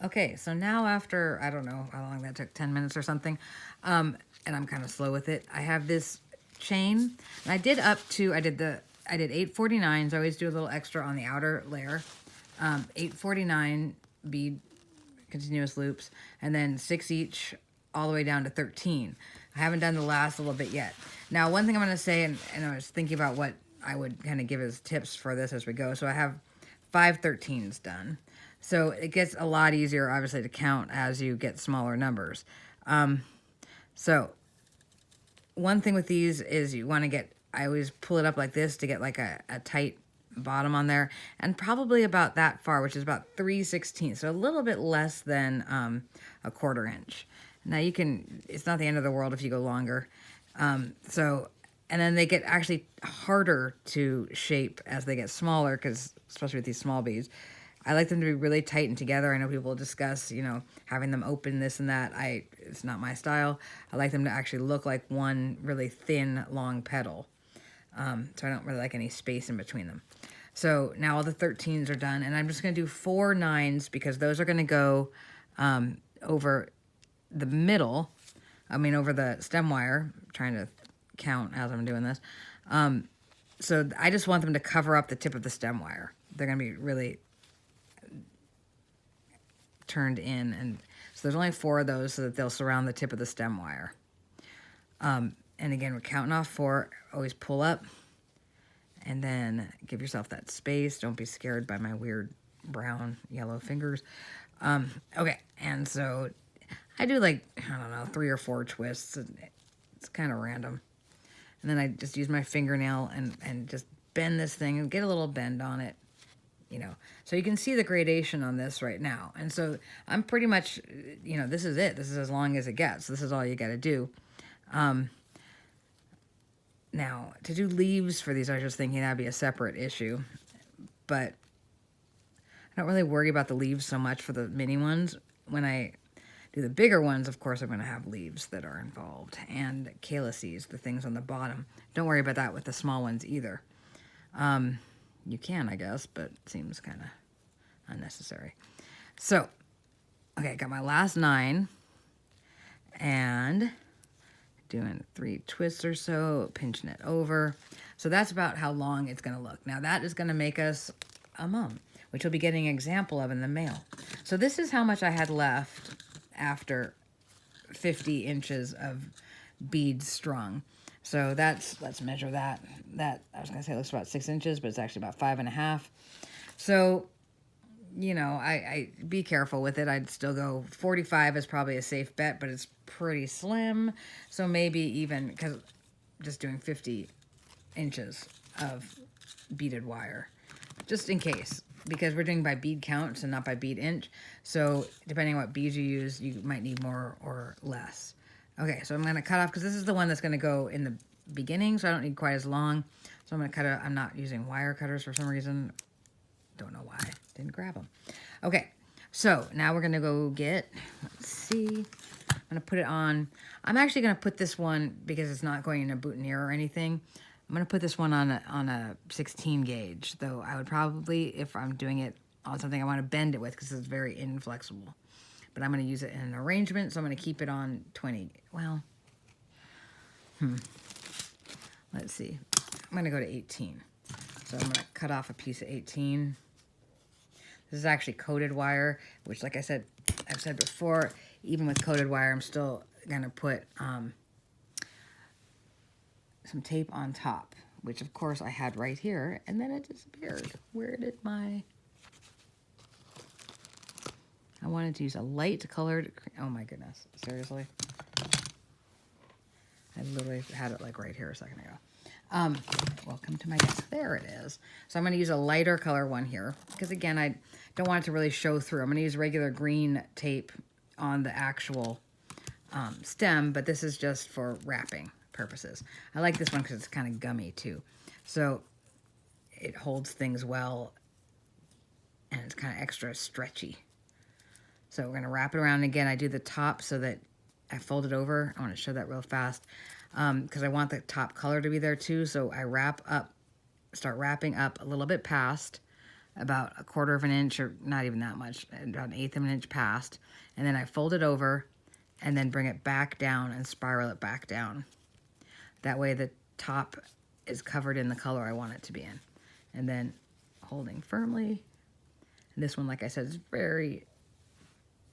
Okay, so now after, I don't know how long that took, 10 minutes or something, and I'm kind of slow with it. I have this chain, and I did up to, I did 849s. I always do a little extra on the outer layer. 849 bead continuous loops, and then 6 each all the way down to 13. I haven't done the last little bit yet. Now, one thing I'm going to say, and I was thinking about what I would kind of give as tips for this as we go. So I have 5 13s done. So it gets a lot easier, obviously, to count as you get smaller numbers. So one thing with these is you want to get, I always pull it up like this to get like a tight bottom on there, and probably about that far, which is about 3/16, so a little bit less than a 1/4 inch. Now you can, it's not the end of the world if you go longer. So, and then they get actually harder to shape as they get smaller, because especially with these small beads, I like them to be really tight and together. I know people discuss, having them open, this and that. It's not my style. I like them to actually look like one really thin, long petal. So I don't really like any space in between them. So now all the 13s are done, and I'm just going to do 4 9s, because those are going to go over the middle. Over the stem wire. I'm trying to count as I'm doing this. So I just want them to cover up the tip of the stem wire. They're going to be really turned in, and so there's only 4 of those, so that they'll surround the tip of the stem wire. And again, we're counting off 4. Always pull up, and then give yourself that space. Don't be scared by my weird brown yellow fingers. Okay, and so I do like, I don't know, 3 or 4 twists. It's kind of random. And then I just use my fingernail and just bend this thing and get a little bend on it. So you can see the gradation on this right now. And so I'm pretty much, this is it. This is as long as it gets. This is all you got to do. Now, to do leaves for these, I was just thinking that'd be a separate issue. But I don't really worry about the leaves so much for the mini ones. When I do the bigger ones, of course, I'm going to have leaves that are involved. And calyces, the things on the bottom. Don't worry about that with the small ones either. You can, I guess, but it seems kind of unnecessary. So, okay, I got my last 9. And doing 3 twists or so, pinching it over. So that's about how long it's going to look. Now that is going to make us a mum, which you'll be getting an example of in the mail. So this is how much I had left after 50 inches of beads strung. So let's measure that. That, I was going to say it looks about 6 inches, but it's actually about 5.5. So, I be careful with it. I'd still go 45 is probably a safe bet, but it's pretty slim. So maybe even, because just doing 50 inches of beaded wire, just in case, because we're doing by bead count, so not by bead inch. So depending on what beads you use, you might need more or less. Okay, so I'm going to cut off, because this is the one that's going to go in the beginning, so I don't need quite as long. So I'm going to cut it. I'm not using wire cutters for some reason. Don't know why. Didn't grab them. Okay, so now we're going to go get, let's see. I'm going to put it on. I'm actually going to put this one, because it's not going in a boutonniere or anything, I'm going to put this one on a 16 gauge, though I would probably, if I'm doing it on something I want to bend it with, because it's very inflexible. But I'm going to use it in an arrangement, so I'm going to keep it on 20. Well, let's see. I'm going to go to 18. So I'm going to cut off a piece of 18. This is actually coated wire, which, like I've said before, even with coated wire, I'm still going to put some tape on top, which, of course, I had right here, and then it disappeared. Where did my... I wanted to use a light colored... Oh, my goodness. Seriously? I literally had it, like, right here a second ago. Welcome to my desk. There it is. So I'm going to use a lighter color one here, because, again, I don't want it to really show through. I'm going to use regular green tape on the actual stem, but this is just for wrapping purposes. I like this one because it's kind of gummy, too. So it holds things well, and it's kind of extra stretchy. So we're going to wrap it around. Again, I do the top so that I fold it over. I want to show that real fast because I want the top color to be there too. So I start wrapping up a little bit past, about 1/4 of an inch, or not even that much, about 1/8 of an inch past. And then I fold it over and then bring it back down and spiral it back down. That way the top is covered in the color I want it to be in. And then holding firmly. And this one, like I said, is very,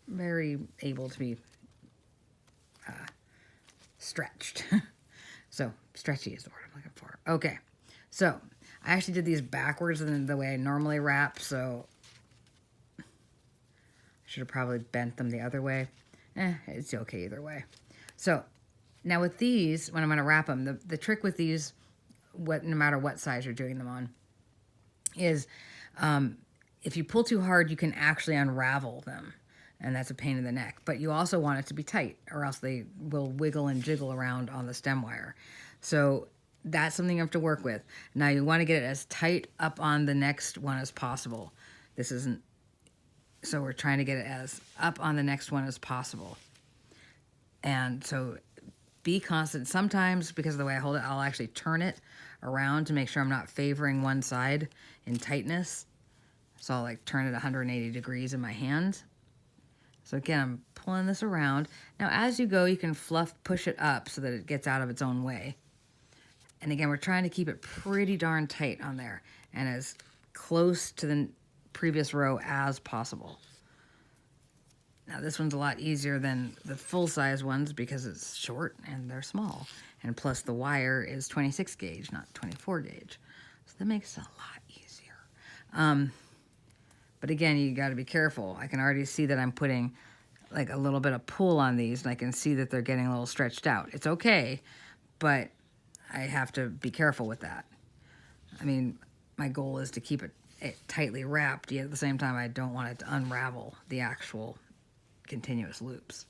very able to be stretched. So stretchy is the word I'm looking for. Okay, so I actually did these backwards than the way I normally wrap, so I should have probably bent them the other way. It's okay either way. So now with these, when I'm going to wrap them, the trick with these, no matter what size you're doing them on, is if you pull too hard, you can actually unravel them. And that's a pain in the neck. But you also want it to be tight, or else they will wiggle and jiggle around on the stem wire. So that's something you have to work with. Now you want to get it as tight up on the next one as possible. This isn't, so we're trying to get it as up on the next one as possible. And so be constant. Sometimes, because of the way I hold it, I'll actually turn it around to make sure I'm not favoring one side in tightness. So I'll like turn it 180 degrees in my hand. So again, I'm pulling this around. Now as you go, you can push it up so that it gets out of its own way. And again, we're trying to keep it pretty darn tight on there and as close to the previous row as possible. Now this one's a lot easier than the full-size ones because it's short and they're small. And plus the wire is 26 gauge, not 24 gauge. So that makes it a lot easier. But again, you got to be careful. I can already see that I'm putting like a little bit of pull on these, and I can see that they're getting a little stretched out. It's okay, but I have to be careful with that. I mean, my goal is to keep it tightly wrapped, yet at the same time I don't want it to unravel the actual continuous loops.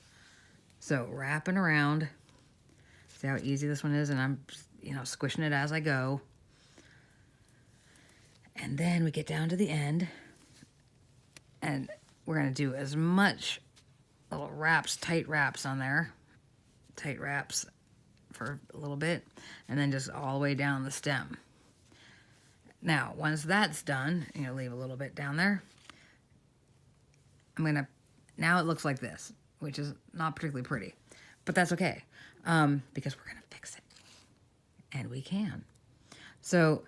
So wrapping around, see how easy this one is, and I'm, squishing it as I go. And then we get down to the end, and we're going to do as much little wraps, tight wraps on there. Tight wraps for a little bit, and then just all the way down the stem. Now, once that's done, leave a little bit down there. Now it looks like this, which is not particularly pretty, but that's okay, because we're going to fix it, and we can. So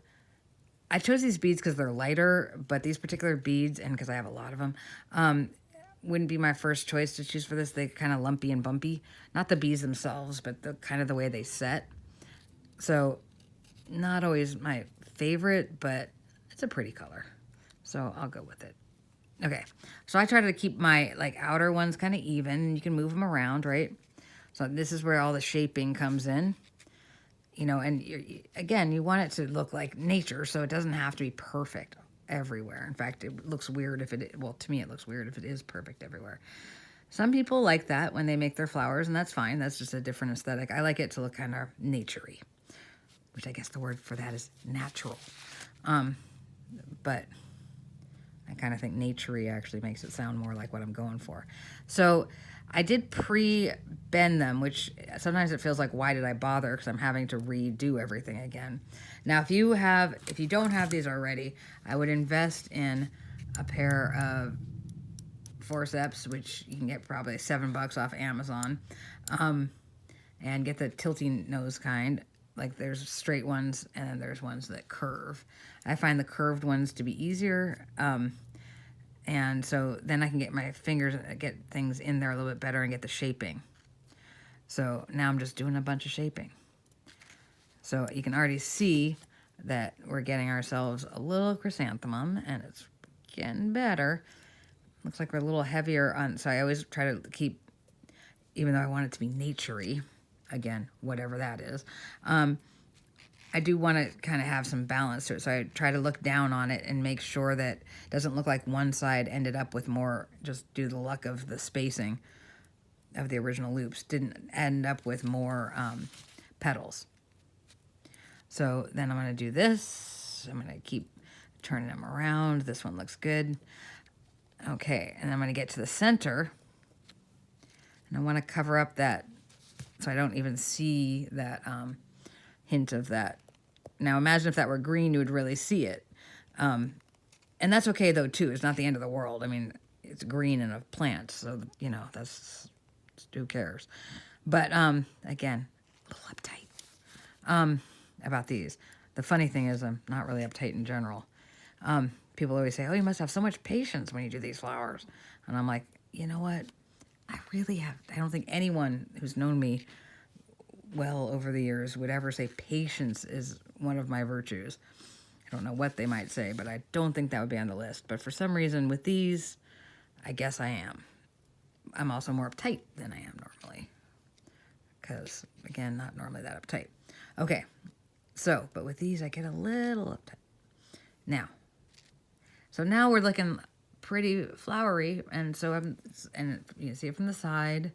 I chose these beads because they're lighter, but these particular beads, and because I have a lot of them, wouldn't be my first choice to choose for this. They're kind of lumpy and bumpy. Not the beads themselves, but the kind of the way they set. So not always my favorite, but it's a pretty color. So I'll go with it. Okay, so I try to keep my outer ones kind of even. You can move them around, right? So this is where all the shaping comes in. And again, you want it to look like nature, so it doesn't have to be perfect everywhere. In fact, it looks weird to me it looks weird if it is perfect everywhere. Some people like that when they make their flowers, and that's fine. That's just a different aesthetic. I like it to look kind of nature-y, which I guess the word for that is natural. But I kind of think nature-y actually makes it sound more like what I'm going for. So I did pre-bend them, which sometimes it feels like, why did I bother? Because I'm having to redo everything again. Now, if you don't have these already, I would invest in a pair of forceps, which you can get probably $7 off Amazon, and get the tilting nose kind. Like there's straight ones, and then there's ones that curve. I find the curved ones to be easier. And so then I can get my fingers, get things in there a little bit better and get the shaping. So now I'm just doing a bunch of shaping. So you can already see that we're getting ourselves a little chrysanthemum, and it's getting better. Looks like we're a little heavier on, so I always try to keep, even though I want it to be nature-y, again, whatever that is, I do want to kind of have some balance to it, so I try to look down on it and make sure that it doesn't look like one side ended up with more, just due to the luck of the spacing of the original loops, didn't end up with more petals. So then I'm going to do this. I'm going to keep turning them around. This one looks good. Okay, and I'm going to get to the center, and I want to cover up that so I don't even see that hint of that. Now imagine if that were green, you would really see it. And that's okay though too. It's not the end of the world. I mean, it's green in a plant, so you know, that's, who cares. But again, a little uptight about these. The funny thing is I'm not really uptight in general. People always say, oh, you must have so much patience when you do these flowers. And I'm like, you know what? I really have. I don't think anyone who's known me well over the years would ever say patience is one of my virtues. I don't know what they might say, but I don't think that would be on the list. But for some reason with these, I guess I am. I'm also more uptight than I am normally. Because, again, not normally that uptight. Okay, so, but with these, I get a little uptight. Now, so now we're looking pretty flowery, and so and you can see it from the side.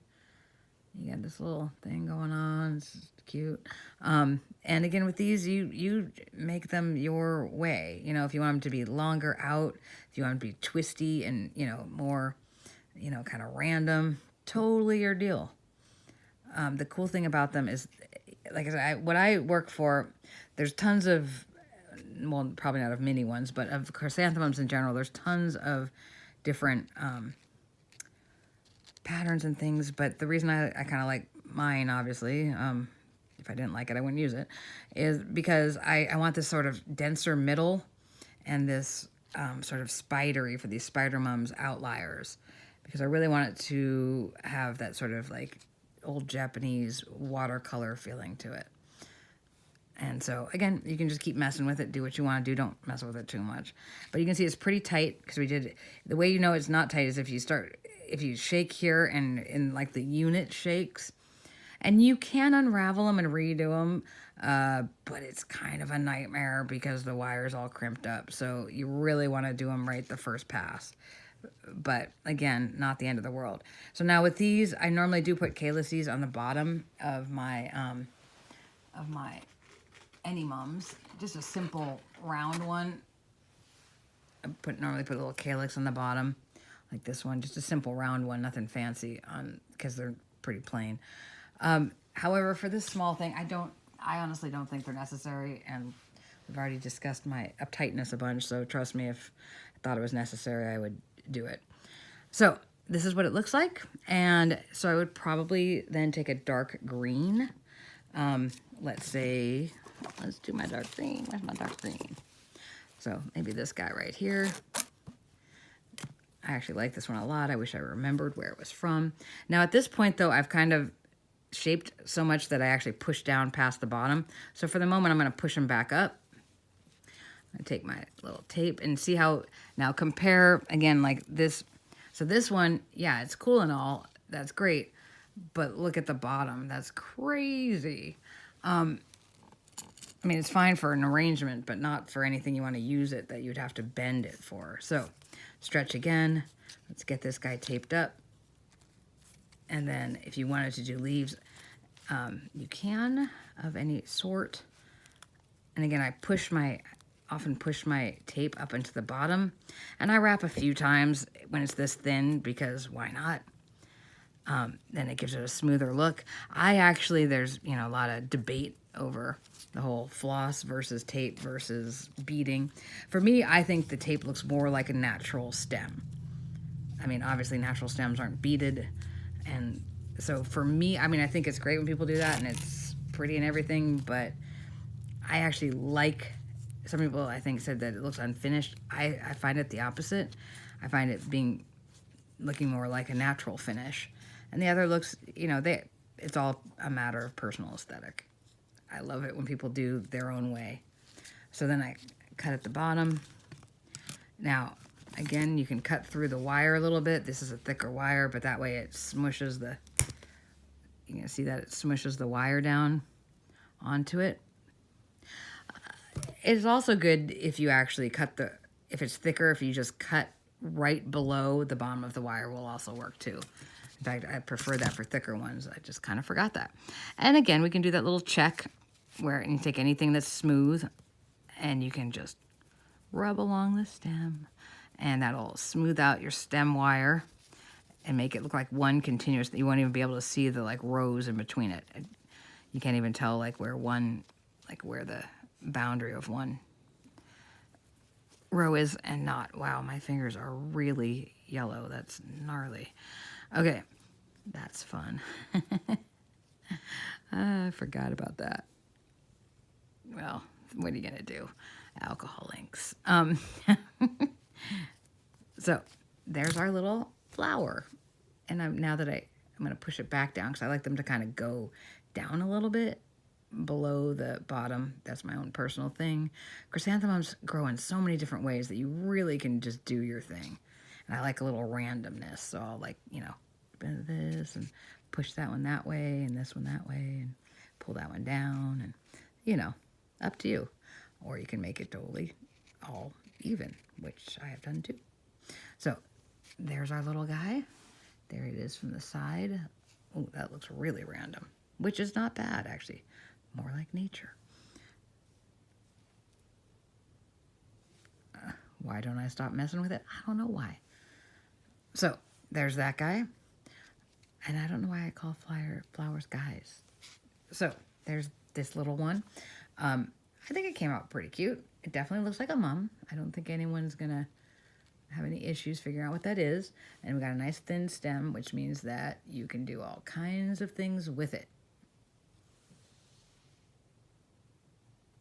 You got this little thing going on. It's cute. And again, with these, you make them your way. You know, if you want them to be longer out, if you want them to be twisty and, you know, more, you know, kind of random, totally your deal. The cool thing about them is, like I said, what I work for, there's tons of, well, probably not of mini ones, but of chrysanthemums in general, there's tons of different patterns and things. But the reason I kind of like mine, obviously, if I didn't like it, I wouldn't use it, is because I want this sort of denser middle and this sort of spidery for these spider mums outliers, because I really want it to have that sort of like old Japanese watercolor feeling to it. And so, again, you can just keep messing with it. Do what you want to do. Don't mess with it too much. But you can see it's pretty tight because we did... The way you know it's not tight is if you shake here and in like the unit shakes. And you can unravel them and redo them, but it's kind of a nightmare because the wire's all crimped up. So you really want to do them right the first pass. But again, not the end of the world. So now with these, I normally do put calyces on the bottom of my any mums, just a simple round one. I normally put a little calyx on the bottom, like this one, just a simple round one, nothing fancy on, because they're pretty plain. However, for this small thing, I honestly don't think they're necessary, and we've already discussed my uptightness a bunch, so trust me, if I thought it was necessary, I would do it. So this is what it looks like, and so I would probably then take a dark green. Let's do my dark green. Where's my dark green? So maybe this guy right here. I actually like this one a lot. I wish I remembered where it was from. Now at this point though, I've kind of shaped so much that I actually pushed down past the bottom. So for the moment, I'm going to push them back up. I take my little tape and see how, now compare again like this. So this one, yeah, it's cool and all. That's great. But look at the bottom. That's crazy. I mean, it's fine for an arrangement, but not for anything you want to use it that you'd have to bend it for. So stretch again. Let's get this guy taped up. And then if you wanted to do leaves, you can of any sort. And again, I often push my tape up into the bottom, and I wrap a few times when it's this thin, because why not? Then it gives it a smoother look. There's, you know, a lot of debate over the whole floss versus tape versus beading. For me, I think the tape looks more like a natural stem. I mean, obviously natural stems aren't beaded. And so for me, I mean, I think it's great when people do that and it's pretty and everything, but I actually like, some people I think said that it looks unfinished. I find it the opposite. I find it looking more like a natural finish. And the other looks, you know, it's all a matter of personal aesthetic. I love it when people do their own way. So then I cut at the bottom. Now, again, you can cut through the wire a little bit. This is a thicker wire, but that way it smushes you can see that it smushes the wire down onto it. It's also good if you actually if it's thicker, if you just cut right below the bottom of the wire will also work too. In fact, I prefer that for thicker ones. I just kind of forgot that. And again, we can do that little check where you take anything that's smooth and you can just rub along the stem, and that'll smooth out your stem wire and make it look like one continuous. You won't even be able to see the like rows in between it. You can't even tell like where the boundary of one row is and not. Wow, my fingers are really yellow. That's gnarly. Okay, that's fun. I forgot about that. Well, what are you gonna do? Alcohol inks. So there's our little flower. And now that I'm gonna push it back down because I like them to kind of go down a little bit below the bottom. That's my own personal thing. Chrysanthemums grow in so many different ways that you really can just do your thing. And I like a little randomness. So I'll like, bend this and push that one that way and this one that way and pull that one down and, up to you. Or you can make it totally all even, which I have done too. So there's our little guy. There it is from the side. Oh, that looks really random, which is not bad, actually. More like nature. Why don't I stop messing with it? I don't know why. So there's that guy. And I don't know why I call flowers guys. So there's this little one. I think it came out pretty cute. It definitely looks like a mum. I don't think anyone's going to have any issues figuring out what that is. And we got a nice thin stem, which means that you can do all kinds of things with it.